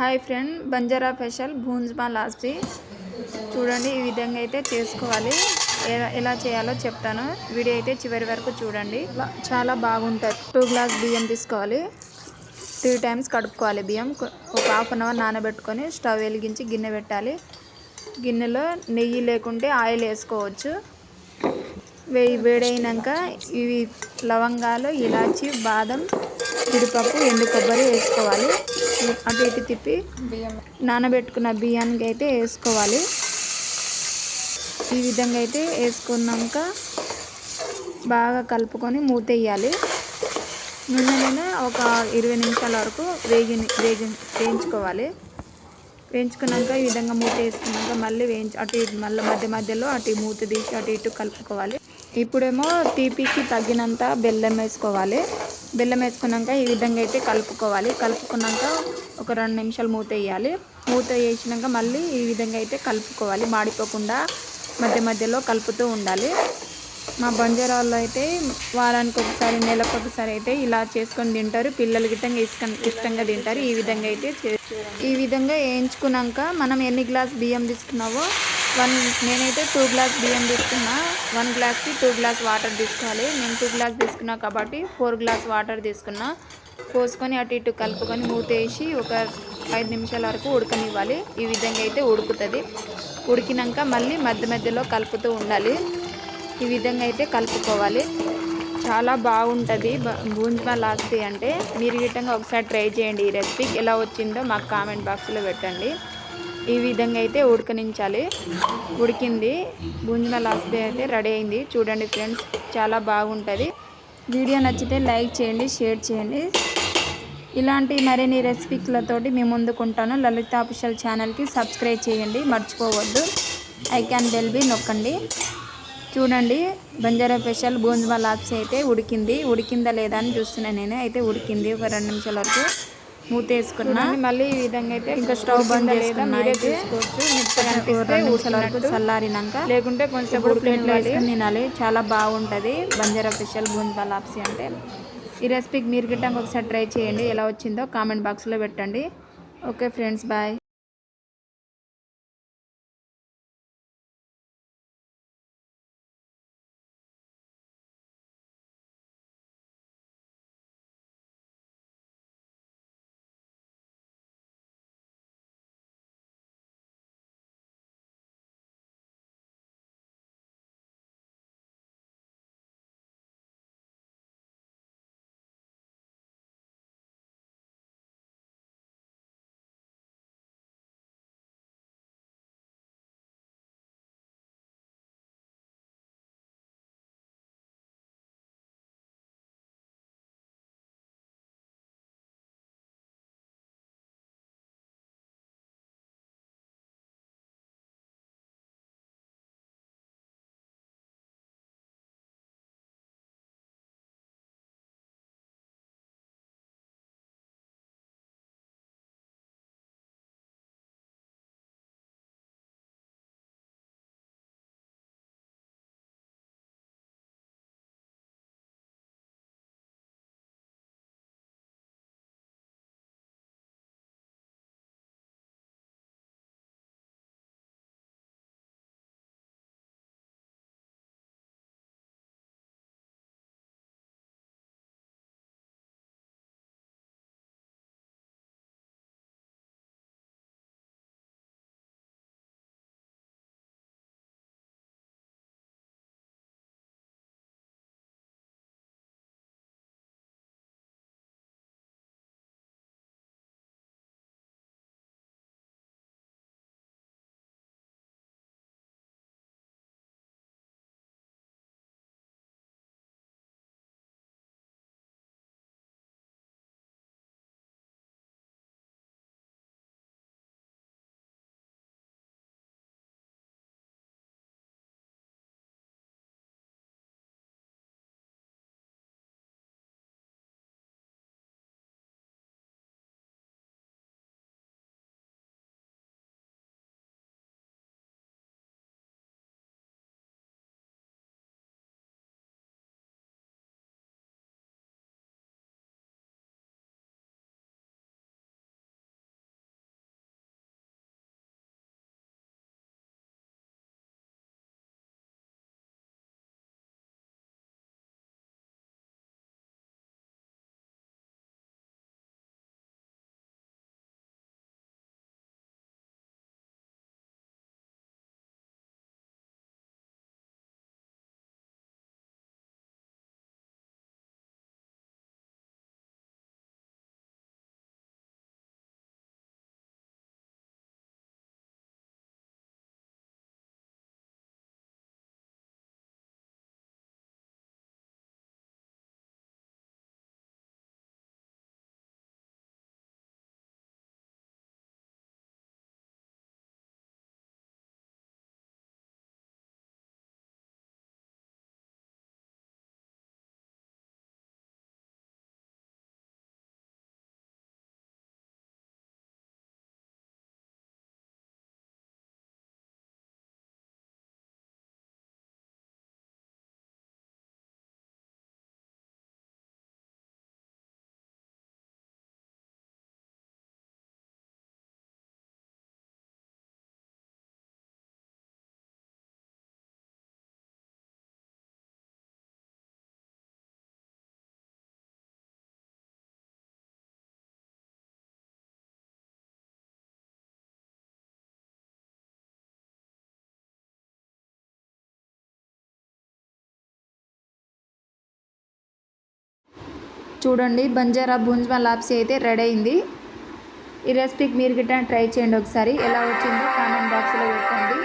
Hi friend, Banjara special భూంజ్మా లాస్పి చూడండి. ఈ విధంగా అయితే చేసుకోవాలి. ఎలా చేయాలో చెప్తాను. వీడియో అయితే చివరి వరకు చూడండి. చాలా బాగుంటుంది. 2 గ్లాస్ బియ్యం తీసుకోవాలి. 3 టైమ్స్ కడుక్కోవాలి. బియ్యం ఒక హాఫ్ అన్ అవర్ నానబెట్టుకొని స్టవ్ వెలిగించి గిన్నె పెట్టాలి. గిన్నెలో నెయ్యి లేకుంటే ఆయిల్ వేసుకోవచ్చు. వేడైనాక ఇవి లవంగాలు, ఇలాచి, బాదం, జీడిపప్పు, ఎండు కొబ్బరి వేసుకోవాలి. అటు ఇటు తిప్పి నానబెట్టుకున్న బియ్యానికి అయితే వేసుకోవాలి. ఈ విధంగా అయితే వేసుకున్నాక బాగా కలుపుకొని మూత వేయాలి. నూనెలోనే ఒక 20 నిమిషాల వరకు వేయించుకోవాలి. వేయించుకున్నాక ఈ విధంగా మూత వేసుకున్నాక మళ్ళీ అటు ఇటు మళ్ళీ మధ్యలో అటు మూత తీసి అటు ఇటు కలుపుకోవాలి. ఇప్పుడేమో తీపికి తగ్గినంత బెల్లం వేసుకోవాలి. బెల్లం వేసుకున్నాక ఈ విధంగా అయితే కలుపుకోవాలి. కలుపుకున్నాక ఒక 2 నిమిషాలు మూత వేయాలి. మూత వేసినాక మళ్ళీ ఈ విధంగా అయితే కలుపుకోవాలి. మాడిపోకుండా మధ్యలో కలుపుతూ ఉండాలి. మా బంజారాల్లో అయితే వారానికి ఒకసారి, నెలకు ఒకసారి అయితే ఇలా చేసుకొని తింటారు. పిల్లలు గిట్టంగా ఇష్టంగా తింటారు. ఈ విధంగా వేయించుకున్నాక మనం ఎన్ని గ్లాస్ బియ్యం తీసుకున్నావో నేనైతే 2 గ్లాస్ బియ్యం తీసుకున్నా. 1 గ్లాస్కి 2 గ్లాస్ వాటర్ తీసుకోవాలి. నేను 2 గ్లాస్ తీసుకున్నా కాబట్టి 4 గ్లాస్ వాటర్ తీసుకున్నా. పోసుకొని అటు ఇటు కలుపుకొని మూత వేసి ఒక 5 నిమిషాల వరకు ఉడకనివ్వాలి. ఈ విధంగా అయితే ఉడుకుతుంది. ఉడికినాక మళ్ళీ మధ్యలో కలుపుతూ ఉండాలి. ఈ విధంగా అయితే కలుపుకోవాలి. చాలా బాగుంటుంది భూంజ్మా లాస్పి అంటే. మీరు గిట్టంగా ఒకసారి ట్రై చేయండి. ఈ రెసిపీ ఎలా వచ్చిందో మాకు కామెంట్ బాక్స్లో పెట్టండి. ఈ విధంగా అయితే ఉడకనించాలి. ఉడికింది. భూంజ్మా లాస్పి అయితే రెడీ అయింది. చూడండి ఫ్రెండ్స్, చాలా బాగుంటుంది. వీడియో నచ్చితే లైక్ చేయండి, షేర్ చేయండి. ఇలాంటి మరిన్ని రెసిపీలతోటి మేము ముందుకుంటాను. లలిత ఆఫీషియల్ ఛానల్కి సబ్స్క్రైబ్ చేయండి, మర్చిపోవద్దు. ఐకాన్ బెల్ బి నొక్కండి. చూడండి, బంజారా స్పెషల్ భూంజ్మా లాస్పి అయితే ఉడికిందా లేదా అని చూస్తున్నాను. నేను అయితే ఉడికింది. ఒక 2 నిమిషాల వరకు మూత వేసుకున్నా. మళ్ళీ ఈ విధంగా అయితే ఇంకా స్టవ్ బంద్ లేదా మీరే చూసుకోవచ్చు. మెత్తగా అనిపిస్తే 2 నిమిషాల వరకు చల్లారినాక లేకుంటే కొంచెం ప్లేట్లో వేసుకొని తినాలి. చాలా బాగుంటుంది బంజారా స్పెషల్ భూంజ్మా లాస్పి అంటే. ఈ రెసిపీకి మీరు గిట్టంగా ఒకసారి ట్రై చేయండి. ఎలా వచ్చిందో కామెంట్ బాక్స్లో పెట్టండి. Okay friends, bye. చూడండి బంజారా బూంజ్మా లాప్సీ అయితే రెడీ అయింది. ఈ రెసిపీకి మీరు గిట్ట ట్రై చేయండి ఒకసారి. ఎలా వచ్చిందో కామెంట్ బాక్స్లో పెట్టండి.